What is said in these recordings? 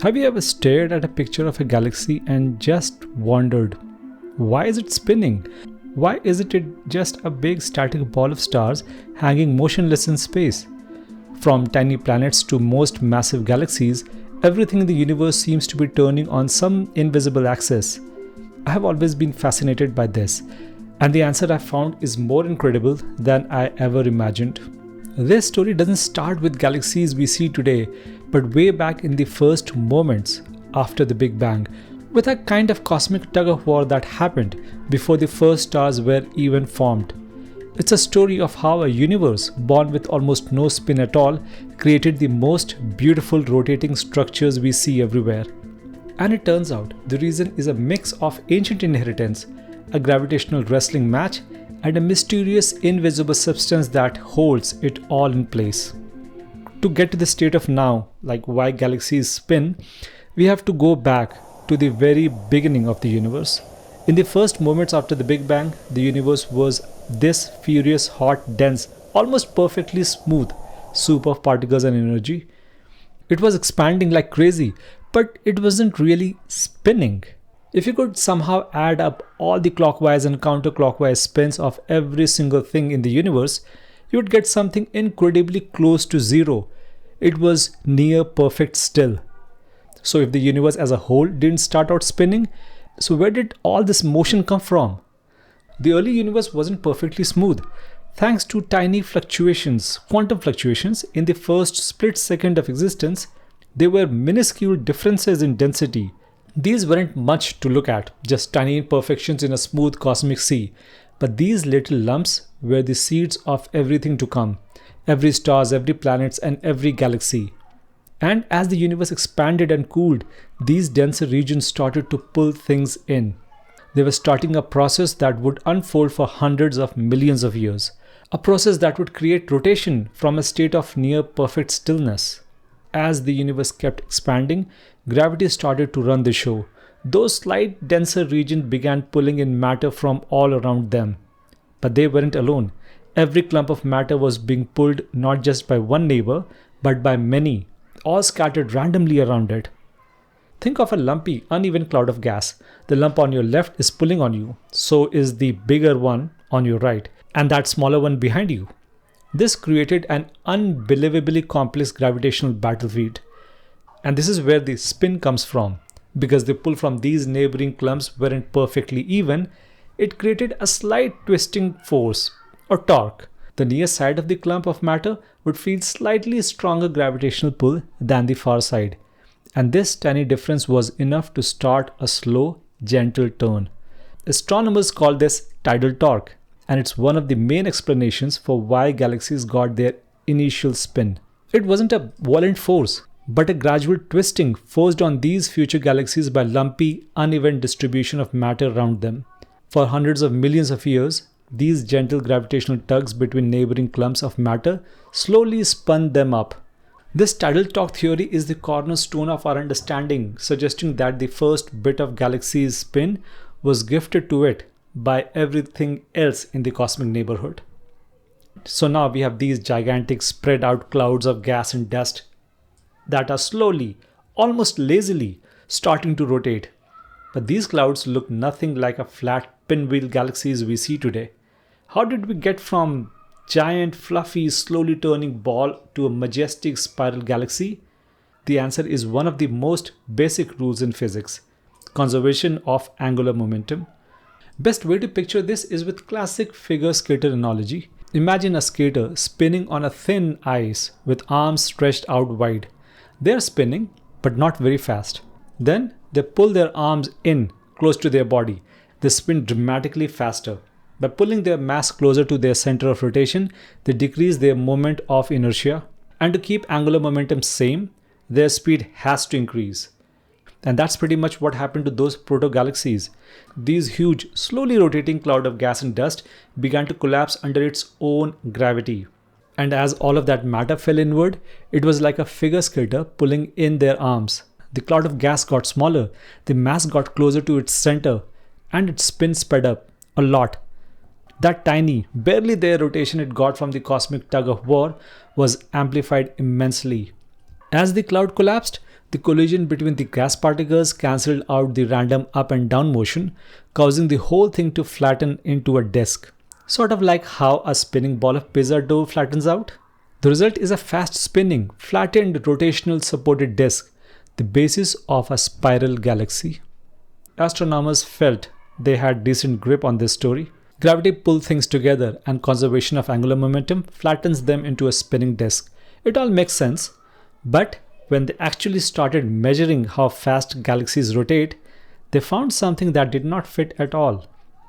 Have you ever stared at a picture of a galaxy and just wondered, why is it spinning? Why isn't it just a big static ball of stars hanging motionless in space? From tiny planets to most massive galaxies, everything in the universe seems to be turning on some invisible axis. I have always been fascinated by this, and the answer I found is more incredible than I ever imagined. This story doesn't start with galaxies we see today, but way back in the first moments after the Big Bang, with a kind of cosmic tug-of-war that happened before the first stars were even formed. It's a story of how a universe born with almost no spin at all created the most beautiful rotating structures we see everywhere. And it turns out the reason is a mix of ancient inheritance, a gravitational wrestling match, and a mysterious invisible substance that holds it all in place. To get to the state of now, like why galaxies spin, we have to go back to the very beginning of the universe. In the first moments after the Big Bang, the universe was this furious, hot, dense, almost perfectly smooth soup of particles and energy. It was expanding like crazy, but it wasn't really spinning. If you could somehow add up all the clockwise and counterclockwise spins of every single thing in the universe, you would get something incredibly close to zero. It was near perfect still. So if the universe as a whole didn't start out spinning, so where did all this motion come from? The early universe wasn't perfectly smooth. Thanks to tiny fluctuations, quantum fluctuations, in the first split second of existence, there were minuscule differences in density. These weren't much to look at, just tiny imperfections in a smooth cosmic sea. But these little lumps were the seeds of everything to come. Every stars, every planets, and every galaxy. And as the universe expanded and cooled, these denser regions started to pull things in. They were starting a process that would unfold for hundreds of millions of years. A process that would create rotation from a state of near perfect stillness. As the universe kept expanding, gravity started to run the show. Those slight denser regions began pulling in matter from all around them. But they weren't alone. Every clump of matter was being pulled not just by one neighbor, but by many, all scattered randomly around it. Think of a lumpy, uneven cloud of gas. The lump on your left is pulling on you, so is the bigger one on your right, and that smaller one behind you. This created an unbelievably complex gravitational battlefield. And this is where the spin comes from. Because the pull from these neighboring clumps weren't perfectly even, it created a slight twisting force, or torque. The near side of the clump of matter would feel slightly stronger gravitational pull than the far side. And this tiny difference was enough to start a slow, gentle turn. Astronomers call this tidal torque, and it's one of the main explanations for why galaxies got their initial spin. It wasn't a violent force, but a gradual twisting forced on these future galaxies by lumpy, uneven distribution of matter around them. For hundreds of millions of years, these gentle gravitational tugs between neighboring clumps of matter slowly spun them up. This tidal torque theory is the cornerstone of our understanding, suggesting that the first bit of galaxy's spin was gifted to it by everything else in the cosmic neighborhood. So now we have these gigantic spread out clouds of gas and dust that are slowly, almost lazily, starting to rotate. But these clouds look nothing like a flat pinwheel galaxies we see today. How did we get from giant, fluffy, slowly turning ball to a majestic spiral galaxy? The answer is one of the most basic rules in physics: conservation of angular momentum. Best way to picture this is with classic figure skater analogy. Imagine a skater spinning on a thin ice with arms stretched out wide. They are spinning, but not very fast. Then they pull their arms in close to their body. They spin dramatically faster. By pulling their mass closer to their center of rotation, they decrease their moment of inertia. And to keep angular momentum same, their speed has to increase. And that's pretty much what happened to those proto-galaxies. These huge, slowly rotating cloud of gas and dust began to collapse under its own gravity. And as all of that matter fell inward, it was like a figure skater pulling in their arms. The cloud of gas got smaller, the mass got closer to its center, and its spin sped up a lot. That tiny, barely there rotation it got from the cosmic tug-of-war was amplified immensely. As the cloud collapsed, The collision between the gas particles cancelled out the random up and down motion, causing the whole thing to flatten into a disk, sort of like how a spinning ball of pizza dough flattens out. The result is a fast spinning, flattened rotational supported disk, the basis of a spiral galaxy. Astronomers felt they had decent grip on this story. Gravity pulls things together and conservation of angular momentum flattens them into a spinning disk. It all makes sense, but when they actually started measuring how fast galaxies rotate, they found something that did not fit at all.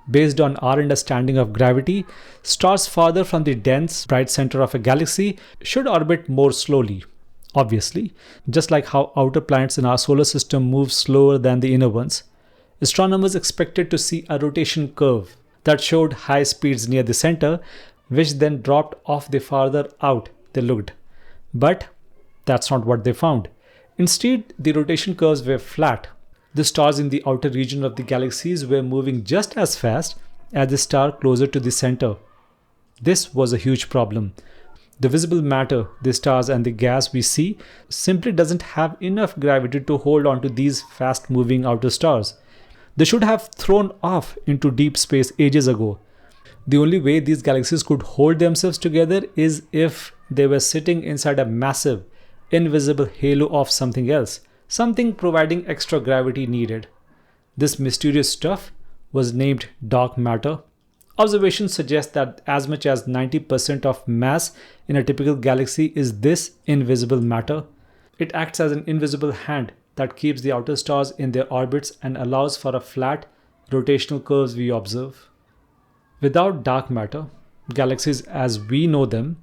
Based on our understanding of gravity, stars farther from the dense, bright center of a galaxy should orbit more slowly. Obviously, just like how outer planets in our solar system move slower than the inner ones, astronomers expected to see a rotation curve that showed high speeds near the center, which then dropped off the farther out they looked. But that's not what they found. Instead, the rotation curves were flat. The stars in the outer region of the galaxies were moving just as fast as the star closer to the center. This was a huge problem. The visible matter, the stars and the gas we see, simply doesn't have enough gravity to hold on to these fast-moving outer stars. They should have thrown off into deep space ages ago. The only way these galaxies could hold themselves together is if they were sitting inside a massive, invisible halo of something else, something providing extra gravity needed. This mysterious stuff was named dark matter. Observations suggest that as much as 90% of mass in a typical galaxy is this invisible matter. It acts as an invisible hand that keeps the outer stars in their orbits and allows for a flat, rotational curves we observe. Without dark matter, galaxies as we know them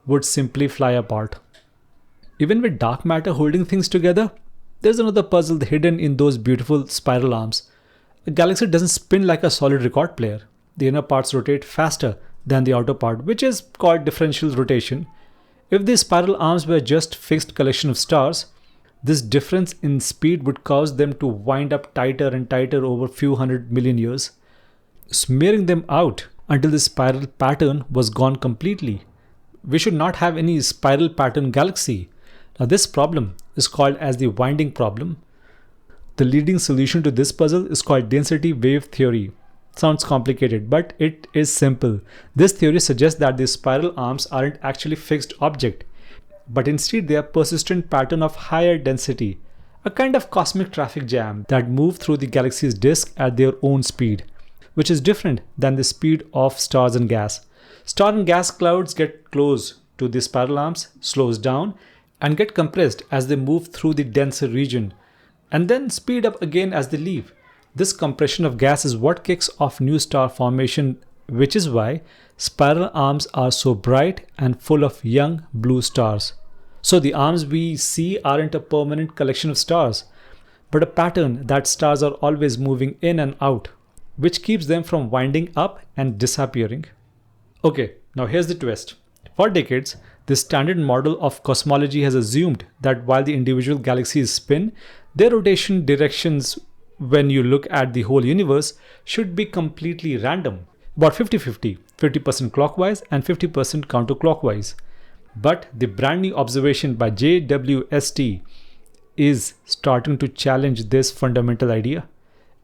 would simply fly apart. Even with dark matter holding things together, there's another puzzle hidden in those beautiful spiral arms. A galaxy doesn't spin like a solid record player. The inner parts rotate faster than the outer part, which is called differential rotation. If these spiral arms were just fixed collection of stars, this difference in speed would cause them to wind up tighter and tighter over a few 100 million years, smearing them out until the spiral pattern was gone completely. We should not have any spiral pattern galaxy. Now this problem is called as the winding problem. The leading solution to this puzzle is called density wave theory. Sounds complicated, but it is simple. This theory suggests that the spiral arms aren't actually fixed object, but instead they are persistent pattern of higher density, a kind of cosmic traffic jam that move through the galaxy's disk at their own speed, which is different than the speed of stars and gas. Star and gas clouds get close to the spiral arms, slows down, and get compressed as they move through the denser region, and then speed up again as they leave. This compression of gas is what kicks off new star formation, which is why spiral arms are so bright and full of young blue stars. So the arms we see aren't a permanent collection of stars, but a pattern that stars are always moving in and out, which keeps them from winding up and disappearing. Okay, now here's the twist. For decades, the standard model of cosmology has assumed that while the individual galaxies spin, their rotation directions when you look at the whole universe should be completely random, about 50-50, 50% clockwise and 50% counterclockwise. But the brand new observation by jwst is starting to challenge this fundamental idea.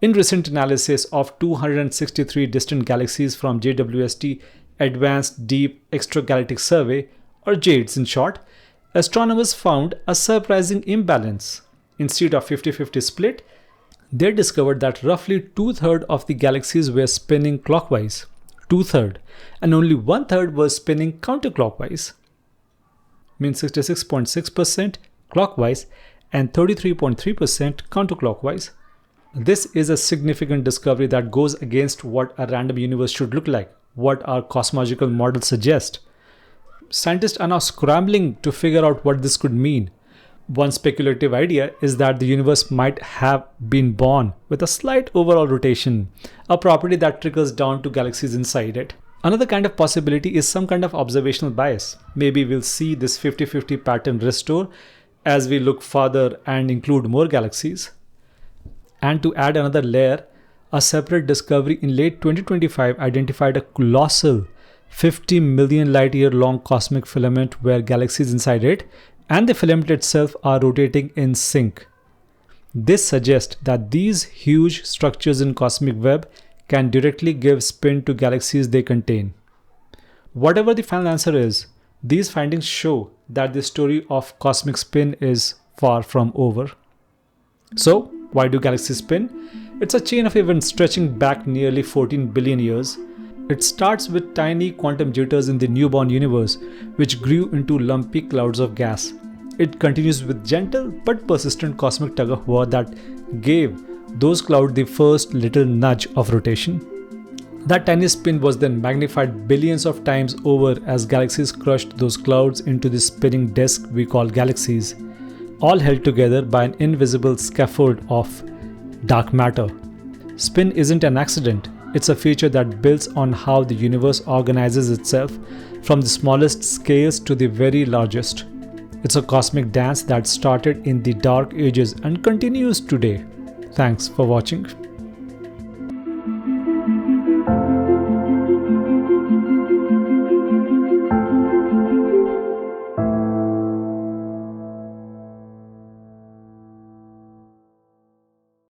In recent analysis of 263 distant galaxies from jwst Advanced Deep Extragalactic Survey, or JADES in short, astronomers found a surprising imbalance. Instead of 50-50 split, they discovered that roughly 2/3 of the galaxies were spinning clockwise, 2/3, and only 1/3 were spinning counterclockwise, means 66.6% clockwise and 33.3% counterclockwise. This is a significant discovery that goes against what a random universe should look like, what our cosmological models suggest. Scientists are now scrambling to figure out what this could mean. One speculative idea is that the universe might have been born with a slight overall rotation, a property that trickles down to galaxies inside it. Another kind of possibility is some kind of observational bias. Maybe we'll see this 50-50 pattern restore as we look farther and include more galaxies. And to add another layer, a separate discovery in late 2025 identified a colossal 50 million light-year long cosmic filament where galaxies inside it and the filament itself are rotating in sync. This suggests that these huge structures in cosmic web can directly give spin to galaxies they contain. Whatever the final answer is, these findings show that the story of cosmic spin is far from over. So, why do galaxies spin? It's a chain of events stretching back nearly 14 billion years. It starts with tiny quantum jitters in the newborn universe, which grew into lumpy clouds of gas. It continues with gentle but persistent cosmic tug-of-war that gave those clouds the first little nudge of rotation. That tiny spin was then magnified billions of times over as galaxies crushed those clouds into the spinning disk we call galaxies, all held together by an invisible scaffold of dark matter. Spin isn't an accident, it's a feature that builds on how the universe organizes itself from the smallest scales to the very largest. It's a cosmic dance that started in the dark ages and continues today. Thanks for watching.